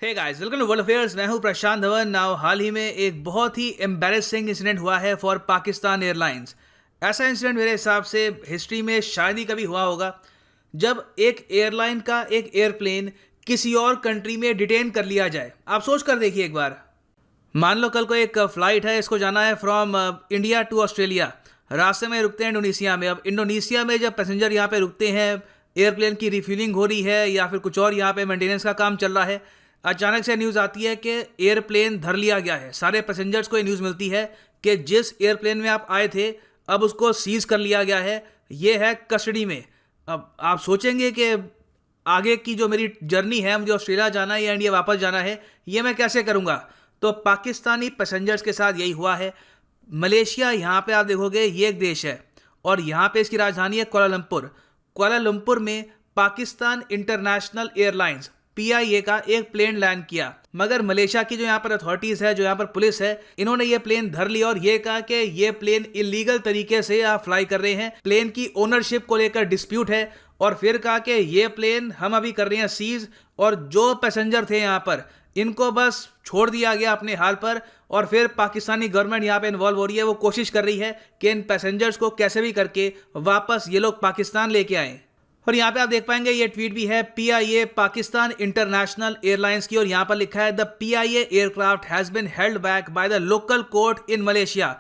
Hey guys, welcome to world affairs. मैं हूं प्रशांत Dhawan. Now हाल ही में एक बहुत ही एम्बैरेसिंग इंसिडेंट हुआ है फॉर पाकिस्तान एयरलाइंस। ऐसा इंसिडेंट मेरे हिसाब से हिस्ट्री में शायद ही कभी हुआ होगा जब एक एयरलाइन का एक एयरप्लेन किसी और कंट्री में डिटेन कर लिया जाए। आप सोच कर देखिए एक बार। मान लो कल को एक फ्लाइट है, इसको जाना है फ्रॉम इंडिया टू ऑस्ट्रेलिया। रास्ते में रुकते हैं इंडोनेशिया में। अब इंडोनेशिया में जब पैसेंजर यहाँ पे रुकते हैं, एयरप्लेन की रिफ्यूलिंग हो रही है या फिर कुछ और यहाँ पे मेंटेनेंस का काम चल रहा है, अचानक से न्यूज़ आती है कि एयरप्लेन धर लिया गया है। सारे पैसेंजर्स को ये न्यूज़ मिलती है कि जिस एयरप्लेन में आप आए थे अब उसको सीज कर लिया गया है, ये है कस्टडी में। अब आप सोचेंगे कि आगे की जो मेरी जर्नी है, मुझे ऑस्ट्रेलिया जाना है या इंडिया वापस जाना है, ये मैं कैसे करूँगा। तो पाकिस्तानी पैसेंजर्स के साथ यही हुआ है। मलेशिया, यहाँ पे आप देखोगे ये एक देश है और यहाँ पे इसकी राजधानी है कोलालमपुर। कोलालमपुर में पाकिस्तान इंटरनेशनल एयरलाइंस PIA का एक प्लेन लैंड किया, मगर मलेशिया की जो यहाँ पर अथॉरिटीज़ है, जो यहाँ पर पुलिस है, इन्होंने ये प्लेन धर लिया और ये कहा कि ये प्लेन इलीगल तरीके से आप फ्लाई कर रहे हैं। प्लेन की ओनरशिप को लेकर डिस्प्यूट है और फिर कहा कि ये प्लेन हम अभी कर रहे हैं सीज, और जो पैसेंजर थे यहाँ पर इनको बस छोड़ दिया गया अपने हाल पर। और फिर पाकिस्तानी गवर्नमेंट यहाँ पे इन्वॉल्व हो रही है, वो कोशिश कर रही है कि इन पैसेंजर्स को कैसे भी करके वापस ये लोग पाकिस्तान लेके आएँ। और यहाँ पे आप देख पाएंगे ये ट्वीट भी है PIA पाकिस्तान इंटरनेशनल एयरलाइंस की, और यहाँ पर लिखा है the PIA aircraft has been held back by the local court in Malaysia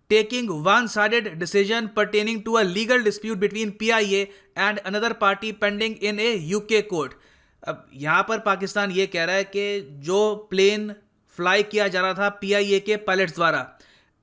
taking one sided decision pertaining to a legal dispute between PIA and another party pending in a UK court. अब यहाँ पर पाकिस्तान ये कह रहा है कि जो plane fly किया जा रहा था PIA के पायलट्स द्वारा,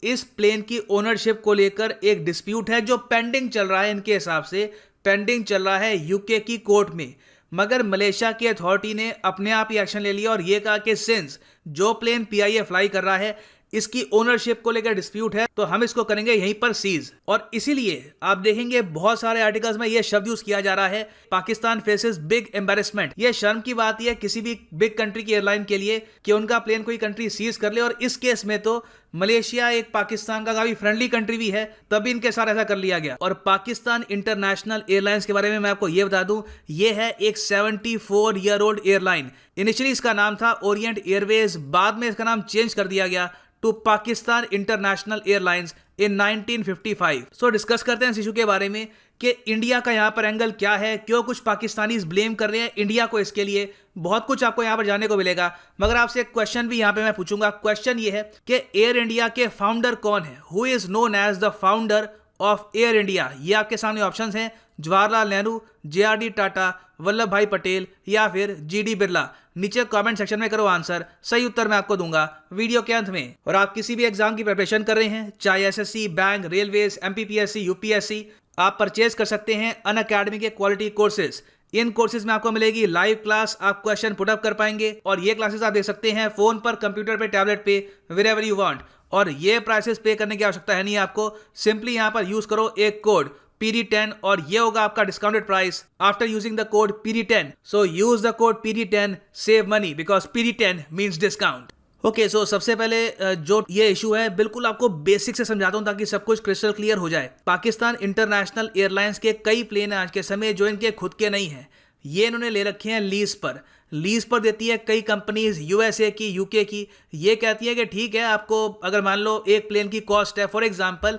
इस प्लेन की ओनरशिप को लेकर एक डिस्प्यूट है जो पेंडिंग चल रहा है। इनके हिसाब से पेंडिंग चल रहा है UK की कोर्ट में, मगर मलेशिया की अथॉरिटी ने अपने आप ही एक्शन ले लिया और ये कहा कि सिंस जो प्लेन PIA फ्लाई कर रहा है इसकी ओनरशिप को लेकर डिस्प्यूट है, तो हम इसको करेंगे यहीं पर सीज। और इसीलिए आप देखेंगे बहुत सारे आर्टिकल्स में ये शब्द यूज किया जा रहा है, पाकिस्तान फेसेस बिग एम्बैरेसमेंट। ये शर्म की बात है किसी भी बिग कंट्री की एयरलाइन के लिए कि उनका प्लेन कोई कंट्री सीज कर ले, और इस केस में तो मलेशिया एक पाकिस्तान का काफी फ्रेंडली कंट्री भी है, तभी इनके साथ ऐसा कर लिया गया। और पाकिस्तान इंटरनेशनल एयरलाइंस के बारे में मैं आपको ये बता दूं, ये है एक 74 ईयर ओल्ड एयरलाइन। इनिशियली इसका नाम था ओरिएंट एयरवेज, बाद में इसका नाम चेंज कर दिया गया to Pakistan international Airlines in 1955। So discuss करते हैं इस इशू के बारे में कि इंडिया का यहाँ पर एंगल क्या है, क्यों कुछ पाकिस्तानीज ब्लेम कर रहे हैं इंडिया को इसके लिए। बहुत कुछ आपको यहाँ पर जानने को मिलेगा, मगर आपसे एक क्वेश्चन भी यहाँ पे मैं पूछूंगा। क्वेश्चन ये है कि एयर इंडिया के फाउंडर कौन है, who is known as the founder of Air India. ये आपके सामने ऑप्शंस हैं, जवाहरलाल नेहरू, JRD टाटा, वल्लभ भाई पटेल या फिर GD बिरला। नीचे कमेंट सेक्शन में करो आंसर, सही उत्तर मैं आपको दूंगा वीडियो के अंत में। और आप किसी भी एग्जाम की प्रिपरेशन कर रहे हैं, चाहे SSC, bank, railways, MPPSC, UPSC, आप परचेज कर सकते हैं अनअकैडमी के क्वालिटी कोर्सेज। इन कोर्सेज में आपको मिलेगी लाइव क्लास, आप क्वेश्चन पुटअप कर पाएंगे, और ये क्लासेस आप देख सकते हैं फोन पर, कंप्यूटर पे, टैबलेट पे, वेरेवर यू वांट। और ये प्राइसेस पे करने की आवश्यकता है नहीं आपको, सिंपली यहाँ पर यूज करो एक कोड PD10 और ये होगा आपका discounted price after using the code PD10। So use the code PD10, save money because PD10 means discount. Okay, so सबसे पहले जो ये इशू है बिल्कुल आपको बेसिक से समझाता हूं ताकि सब कुछ क्रिस्टल क्लियर हो जाए। पाकिस्तान इंटरनेशनल एयरलाइंस के कई प्लेन हैं आज के समय जो इनके खुद के नहीं हैं, ये इन्होंने ले रखे हैं लीज पर। लीज पर देती है कई कंपनीज, USA की, UK की। ये कहती है कि ठीक है, आपको अगर मान लो एक प्लेन की कॉस्ट है फॉर एग्जांपल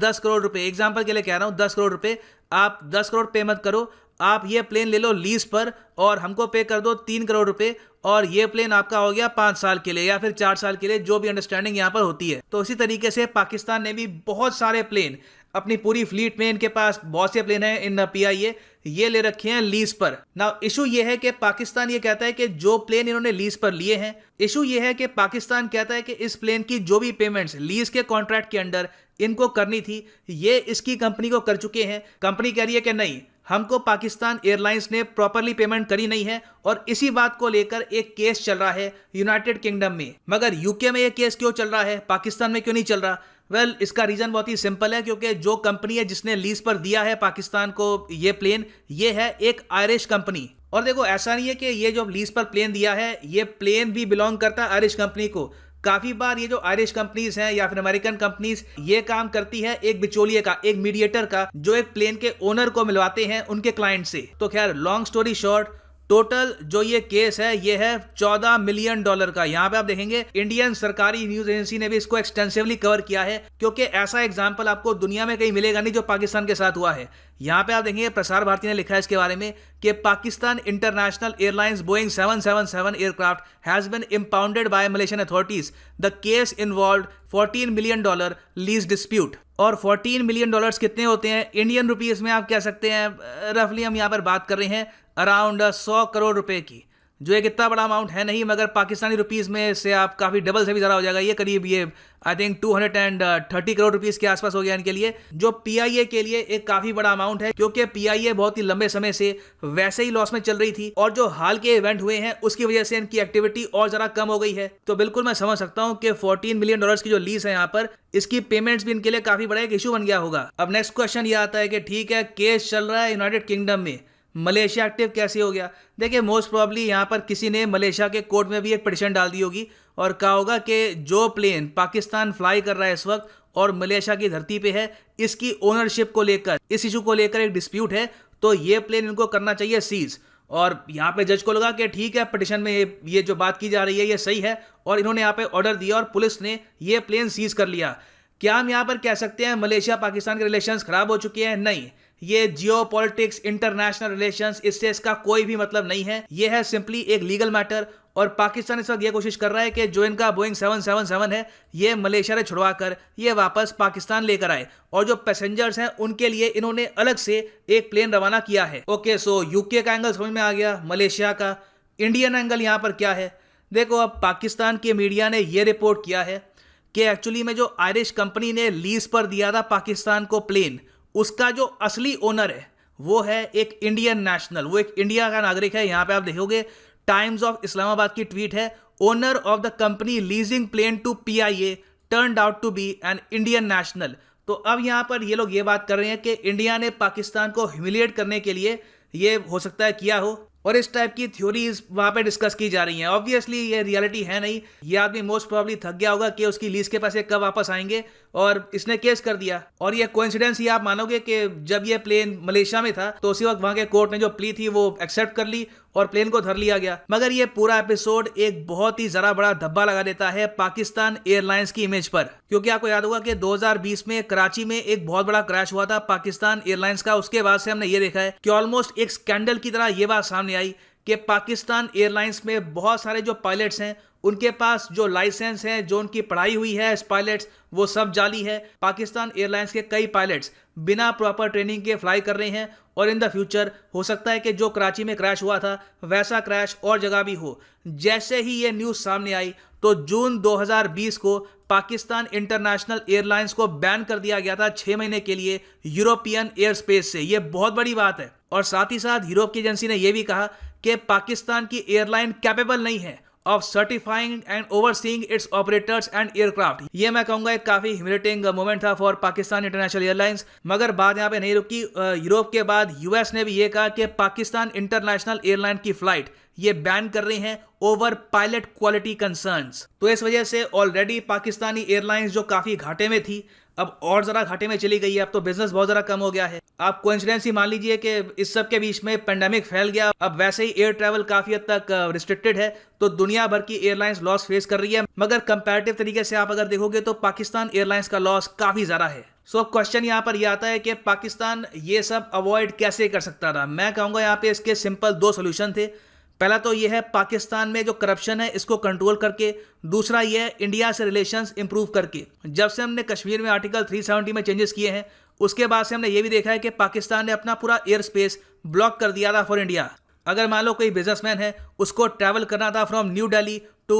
10 करोड़ रुपए, एग्जांपल के लिए कह रहा हूँ 10 करोड़ रुपए, आप 10 करोड़ पे मत करो, आप ये प्लेन ले लो लीज पर और हमको पे कर दो 3 करोड़ रुपए, और ये प्लेन आपका हो गया 5 साल के लिए या फिर 4 साल के लिए, जो भी अंडरस्टैंडिंग यहाँ पर होती है। तो इसी तरीके से पाकिस्तान ने भी बहुत सारे प्लेन अपनी पूरी फ्लीट में, इनके पास बहुत से प्लेन हैं इन PIA, ये ले रखे हैं लीज पर। नाउ इशू ये है कि पाकिस्तान ये कहता है कि जो प्लेन इन्होंने लीज पर लिए हैं, इशू ये है कि पाकिस्तान कहता है कि इस प्लेन की जो भी पेमेंट्स लीज के कॉन्ट्रैक्ट के अंडर इनको करनी थी, ये इसकी कंपनी को कर चुके हैं। कंपनी कह रही है कि नहीं, हमको पाकिस्तान एयरलाइंस ने प्रॉपरली पेमेंट करी नहीं है, और इसी बात को लेकर एक केस चल रहा है यूनाइटेड किंगडम में। मगर UK में ये केस क्यों चल रहा है, पाकिस्तान में क्यों नहीं चल रहा? वेल, इसका रीजन बहुत ही सिंपल है, क्योंकि जो कंपनी है जिसने लीज पर दिया है पाकिस्तान को ये प्लेन, ये है एक आयरिश कंपनी। और देखो, ऐसा नहीं है कि ये जो लीज पर प्लेन दिया है, ये प्लेन भी बिलोंग करता है आयरिश कंपनी को। काफी बार ये जो आयरिश कंपनीज हैं या फिर अमेरिकन कंपनीज, ये काम करती है एक बिचौलिए का, एक मीडिएटर का, जो एक प्लेन के ओनर को मिलवाते हैं उनके क्लाइंट से। तो खैर, लॉन्ग स्टोरी शॉर्ट, टोटल जो ये केस है ये है $14 मिलियन का। यहाँ पे आप देखेंगे इंडियन सरकारी न्यूज एजेंसी ने भी इसको एक्सटेंसिवली कवर किया है, क्योंकि ऐसा एग्जाम्पल आपको दुनिया में कहीं मिलेगा नहीं जो पाकिस्तान के साथ हुआ है। यहाँ पे आप देखेंगे प्रसार भारती ने लिखा है इसके बारे में कि Pakistan international airlines Boeing 777 aircraft has been impounded by Malaysian authorities. The case involved $14 million lease dispute. और $14 मिलियन कितने होते हैं इंडियन रुपीस में? आप कह सकते हैं रफली हम यहाँ पर बात कर रहे हैं अराउंड 100 करोड़ रुपए की, जो एक इतना बड़ा अमाउंट है नहीं, मगर पाकिस्तानी रुपीस में से आप काफ़ी डबल से भी ज़्यादा हो जाएगा। ये करीब ये आई थिंक 230 करोड़ रुपीस के आसपास हो गया इनके लिए, जो पीआईए के लिए एक काफ़ी बड़ा अमाउंट है, क्योंकि पीआईए बहुत ही लंबे समय से वैसे ही लॉस में चल रही थी और जो हाल के इवेंट हुए हैं उसकी वजह से इनकी एक्टिविटी और ज़रा कम हो गई है। तो बिल्कुल मैं समझ सकता हूँ कि $14 मिलियन की जो लीज है यहाँ पर, इसकी पेमेंट्स भी इनके लिए काफ़ी बड़ा एक इशू बन गया होगा। अब नेक्स्ट क्वेश्चन ये आता है कि ठीक है केस चल रहा है यूनाइटेड किंगडम में, मलेशिया एक्टिव कैसे हो गया? देखिए मोस्ट प्रॉब्ली यहाँ पर किसी ने मलेशिया के कोर्ट में भी एक पिटीशन डाल दी होगी और कहा होगा कि जो प्लेन पाकिस्तान फ्लाई कर रहा है इस वक्त और मलेशिया की धरती पे है, इसकी ओनरशिप को लेकर, इस इशू को लेकर एक डिस्प्यूट है, तो ये प्लेन इनको करना चाहिए सीज। और यहाँ पे जज को लगा कि ठीक है पिटीशन में ये जो बात की जा रही है ये सही है, और इन्होंने यहाँ पे ऑर्डर दिया और पुलिस ने ये प्लेन सीज कर लिया। क्या हम यहाँ पर कह सकते हैं मलेशिया पाकिस्तान के रिलेशंस खराब हो चुके हैं? नहीं, ये जियो पॉलिटिक्स, इंटरनेशनल रिलेशंस, इससे इसका कोई भी मतलब नहीं है। ये है सिंपली एक लीगल मैटर, और पाकिस्तान इस वक्त ये कोशिश कर रहा है कि जो इनका बोइंग 777 है ये मलेशिया से छुड़वा कर ये वापस पाकिस्तान लेकर आए, और जो पैसेंजर्स हैं उनके लिए इन्होंने अलग से एक प्लेन रवाना किया है। ओके, सो यूके का एंगल समझ में आ गया, मलेशिया का। इंडियन एंगल यहाँ पर क्या है? देखो अब पाकिस्तान के मीडिया ने यह रिपोर्ट किया है कि एक्चुअली में जो आयरिश कंपनी ने लीज पर दिया था पाकिस्तान को प्लेन, उसका जो असली ओनर है वो है एक इंडियन नेशनल, वो एक इंडिया का नागरिक है। यहाँ पे आप देखोगे टाइम्स ऑफ इस्लामाबाद की ट्वीट है, owner of the company leasing plane to PIA turned out to be an Indian national. तो अब यहाँ पर ये लोग ये बात कर रहे हैं कि इंडिया ने पाकिस्तान को ह्यूमिलिएट करने के लिए ये हो सकता है किया हो, और इस टाइप की थ्योरीज वहां पे डिस्कस की जा रही हैं। ऑब्वियसली ये रियलिटी है नहीं, ये आदमी मोस्ट प्रोबेबली थक गया होगा कि उसकी लीज के पैसे कब वापस आएंगे, और इसने केस कर दिया। और ये कोइंसिडेंस ही आप मानोगे कि जब ये प्लेन मलेशिया में था तो उसी वक्त वहां के कोर्ट ने जो प्ली थी वो एक्सेप्ट कर ली और प्लेन को धर लिया गया। मगर ये पूरा एपिसोड एक बहुत ही जरा बड़ा धब्बा लगा देता है पाकिस्तान एयरलाइंस की इमेज पर, क्योंकि आपको याद होगा कि 2020 में कराची में एक बहुत बड़ा क्रैश हुआ था पाकिस्तान एयरलाइंस का। उसके बाद से हमने ये देखा है कि ऑलमोस्ट एक स्कैंडल की तरह ये बात सामने आई कि पाकिस्तान एयरलाइंस में बहुत सारे जो पायलट्स हैं उनके पास जो लाइसेंस है, जो उनकी पढ़ाई हुई है एज पायलट्स, वो सब जाली है। पाकिस्तान एयरलाइंस के कई पायलट्स बिना प्रॉपर ट्रेनिंग के फ्लाई कर रहे हैं, और इन द फ्यूचर हो सकता है कि जो कराची में क्रैश हुआ था वैसा क्रैश और जगह भी हो। जैसे ही ये न्यूज़ सामने आई तो जून 2020 को पाकिस्तान इंटरनेशनल एयरलाइंस को बैन कर दिया गया था 6 महीने के लिए यूरोपियन एयर स्पेस से। ये बहुत बड़ी बात है। और साथ ही साथ यूरोप की एजेंसी ने यह भी कहा कि पाकिस्तान की एयरलाइन कैपेबल नहीं है of certifying and overseeing it's operators and aircraft. ये मैं कहूंगा एक काफी ह्यूमिलेटिंग मोमेंट था फॉर पाकिस्तान इंटरनेशनल एयरलाइंस। मगर बात यहाँ पे नहीं रुकी। यूरोप के बाद यूएस ने भी ये कहा कि पाकिस्तान इंटरनेशनल एयरलाइन की फ्लाइट ये बैन कर रहे हैं ओवर पायलट क्वालिटी कंसर्न्स। तो इस वजह से ऑलरेडी पाकिस्तानी एयरलाइंस जो काफी घाटे में थी अब और जरा घाटे में चली गई है। अब तो बिजनेस बहुत जरा कम हो गया है। आप कोइंसिडेंस ही मान लीजिए कि इस सब के बीच में पेंडेमिक फैल गया। अब वैसे ही एयर ट्रैवल काफी हद तक रिस्ट्रिक्टेड है, तो दुनिया भर की एयरलाइंस लॉस फेस कर रही है। मगर कंपैरेटिव तरीके से आप अगर देखोगे तो पाकिस्तान एयरलाइंस का लॉस काफी ज्यादा है। सो क्वेश्चन यहाँ पर यह आता है कि पाकिस्तान ये सब अवॉइड कैसे कर सकता था? मैं कहूँगा यहाँ पे इसके सिंपल 2 सोल्यूशन थे। पहला तो यह है पाकिस्तान में जो करप्शन है इसको कंट्रोल करके, दूसरा यह है इंडिया से रिलेशंस इंप्रूव करके। जब से हमने कश्मीर में आर्टिकल 370 में चेंजेस किए हैं उसके बाद से हमने ये भी देखा है कि पाकिस्तान ने अपना पूरा एयर स्पेस ब्लॉक कर दिया था फॉर इंडिया। अगर मान लो कोई बिजनेसमैन है उसको ट्रैवल करना था from New Delhi to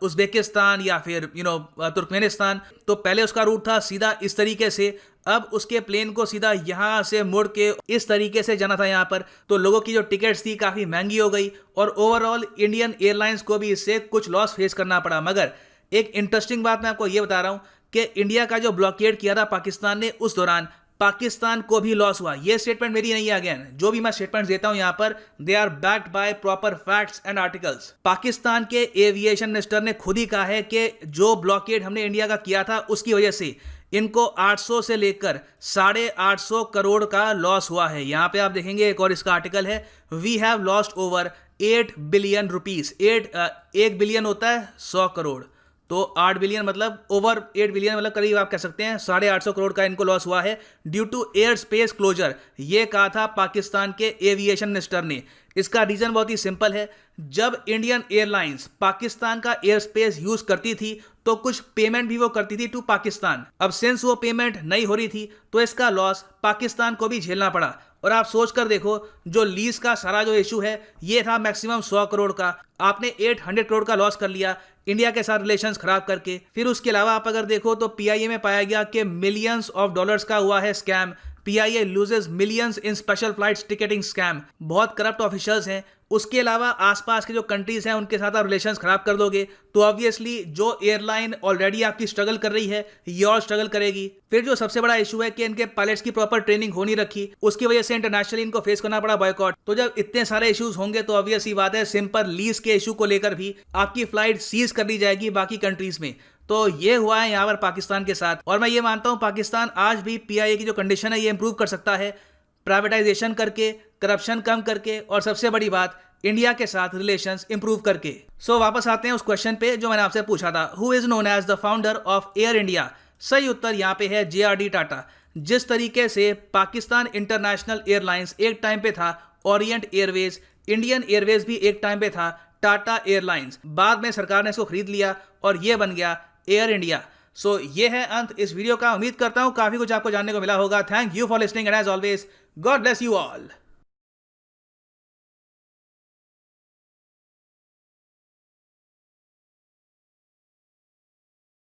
Uzbekistan या फिर तुर्कमेनिस्तान, तो पहले उसका रूट था सीधा इस तरीके से। अब उसके प्लेन को सीधा यहाँ से मुड़ के इस तरीके से जाना था यहाँ पर, तो लोगों की जो टिकट्स थी काफ़ी महंगी हो गई और ओवरऑल इंडियन एयरलाइंस को भी इससे कुछ लॉस फेस करना पड़ा। मगर एक इंटरेस्टिंग बात मैं आपको ये बता रहा हूँ कि इंडिया का जो ब्लॉकेड किया था पाकिस्तान ने, उस दौरान पाकिस्तान को भी लॉस हुआ। ये स्टेटमेंट मेरी नहीं है, अगेन जो भी मैं स्टेटमेंट देता हूं यहां पर they are backed by proper facts and articles. Pakistan के एविएशन मिनिस्टर ने खुद ही कहा है कि जो ब्लॉकेड हमने इंडिया का किया था उसकी वजह से इनको 800 से लेकर 850 करोड़ का लॉस हुआ है। यहां पे आप देखेंगे एक और इसका आर्टिकल है, we have lost over 8 billion rupees. 1 billion होता है 100 करोड़, तो 8 बिलियन मतलब ओवर 8 बिलियन मतलब करीब आप कह सकते हैं 850 करोड़ का इनको लॉस हुआ है due to air space closure. ये कहा था पाकिस्तान के एविएशन मिनिस्टर ने। इसका रीजन बहुत ही सिंपल है, जब इंडियन एयरलाइंस पाकिस्तान का एयर स्पेस यूज करती थी तो कुछ पेमेंट भी वो करती थी टू पाकिस्तान। अब सिंस वो पेमेंट नहीं हो रही थी तो इसका लॉस पाकिस्तान को भी झेलना पड़ा। और आप सोच कर देखो, जो लीज का सारा जो इशू है ये था मैक्सिमम 100 करोड़ का, आपने 800 करोड़ का लॉस कर लिया इंडिया के साथ रिलेशंस खराब करके। फिर उसके अलावा आप अगर देखो तो पीआईए में पाया गया कि मिलियंस ऑफ डॉलर्स का हुआ है scam. PIA loses millions in special flights ticketing scam. बहुत करप्ट ऑफिशियल्स हैं। उसके अलावा आसपास के जो कंट्रीज हैं उनके साथ आप रिलेशंस खराब कर दोगे तो ऑब्वियसली जो एयरलाइन ऑलरेडी आपकी स्ट्रगल कर रही है ये और स्ट्रगल करेगी। फिर जो सबसे बड़ा इशू है कि इनके पायलट्स की प्रॉपर ट्रेनिंग हो नहीं रखी, उसकी वजह से इंटरनेशनली इनको फेस करना पड़ा बॉयकॉट। तो जब इतने सारे इश्यूज होंगे तो ऑब्वियस ही बात है सिंपल लीज के इशू को लेकर भी आपकी फ्लाइट सीज कर दी जाएगी बाकी कंट्रीज में। तो ये हुआ है यहाँ पर पाकिस्तान के साथ। और मैं ये मानता हूँ पाकिस्तान आज भी पीआईए की जो कंडीशन है ये इंप्रूव कर सकता है, प्राइवेटाइजेशन करके, करप्शन कम करके, और सबसे बड़ी बात इंडिया के साथ रिलेशंस इंप्रूव करके। सो वापस आते हैं उस क्वेश्चन पे जो मैंने आपसे पूछा था, who is known as the founder of Air India. सही उत्तर यहाँ पे है JRD टाटा। जिस तरीके से पाकिस्तान इंटरनेशनल एयरलाइंस एक टाइम पे था ओरिएंट एयरवेज, इंडियन एयरवेज भी एक टाइम पे था टाटा एयरलाइंस, बाद में सरकार ने इसको खरीद लिया और ये बन गया एयर इंडिया। सो ये है अंत इस वीडियो का। उम्मीद करता हूँ काफी कुछ आपको जानने को मिला होगा। Thank you for listening and as always God bless you all.